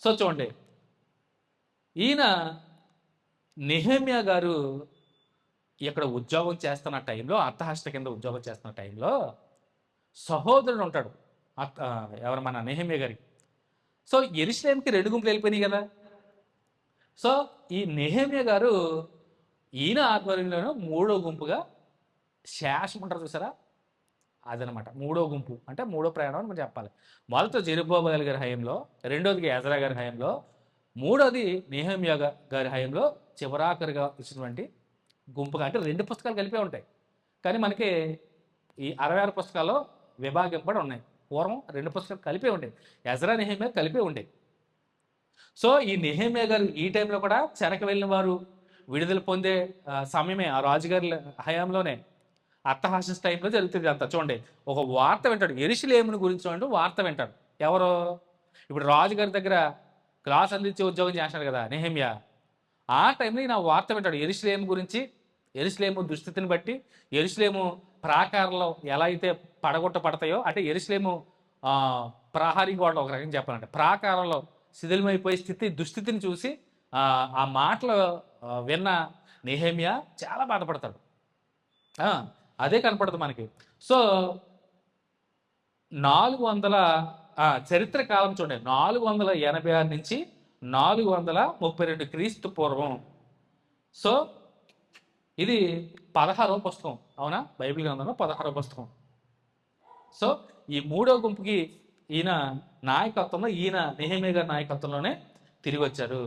So చూడండి, ఈయన నెహెమ్యా గారు ఇక్కడ ఉద్యోగం చేస్తున్న టైంలో, అర్థహస్త కింద ఉద్యోగం చేస్తున్న టైంలో సహోదరుడు ఉంటాడు. ఎవరు, మన నెహెమ్యా గారికి. సో యెరూషలేముకి రెండు గుంపులు వెళ్ళిపోయినాయి కదా. సో ఈ నెహెమ్యా గారు ఈయన ఆధ్వర్యంలోనూ మూడో గుంపుగా శేషం ఉంటారు చూసారా, అదనమాట మూడో గుంపు. అంటే మూడో ప్రయాణం అని మనం చెప్పాలి. మొదట జెరుబ్బాబెల్ గారి హయాంలో, రెండోదికి ఎజ్రా గారి హయాంలో, మూడోది నెహెమ్యా గారి హయాంలో చివరాఖరిగా ఇచ్చినటువంటి గుంపుగా. అంటే రెండు పుస్తకాలు కలిపే ఉంటాయి, కానీ మనకి ఈ 66 పుస్తకాల్లో విభాగింపబడి ఉన్నాయి. పూర్వం రెండు పుస్తకాలు కలిపే ఉండేవి, ఎజ్రా నెహెమ్యా కలిపే ఉండేవి. సో ఈ నెహెమ్యా గారు ఈ టైంలో కూడా చెరకు వెళ్ళిన వారు విడుదల పొందే సమయమే, ఆ రాజుగారి హయాంలోనే. అట్టహాసస్ టైంలో జరుగుతుంది అంతా. చూడండి, ఒక వార్త వింటాడు యెరూషలేమును గురించి అంటూ వార్త వింటాడు. ఎవరు, ఇప్పుడు రాజుగారి దగ్గర క్లాస్ అందించే ఉద్యోగం చేస్తాడు కదా నెహెమ్యా. ఆ టైంలో ఈయన వార్త వింటాడు యెరూషలేము గురించి, యెరూషలేము దుస్థితిని బట్టి, యెరూషలేము ప్రాకారంలో ఎలా అయితే పడగొట్టబడతాయో, అంటే యెరూషలేము ప్రహరీ గోడలు ఒక రకంగా చెప్పాలంటే ప్రాకారంలో శిథిలమైపోయే దుస్థితిని చూసి ఆ మాటలు విన్న నెహెమ్యా చాలా బాధపడతాడు. అదే కనపడదు మనకి. సో 400 చరిత్ర కాలం చూడండి, 486 నుంచి 432 క్రీస్తు పూర్వం. సో ఇది 16వ పుస్తకం, అవునా, బైబిల్ గ్రంథంలో 16వ పుస్తకం. సో ఈ మూడో గుంపుకి ఈయన నాయకత్వంలో, ఈయన నెహెమ్యా గారి నాయకత్వంలోనే తిరిగి వచ్చారు.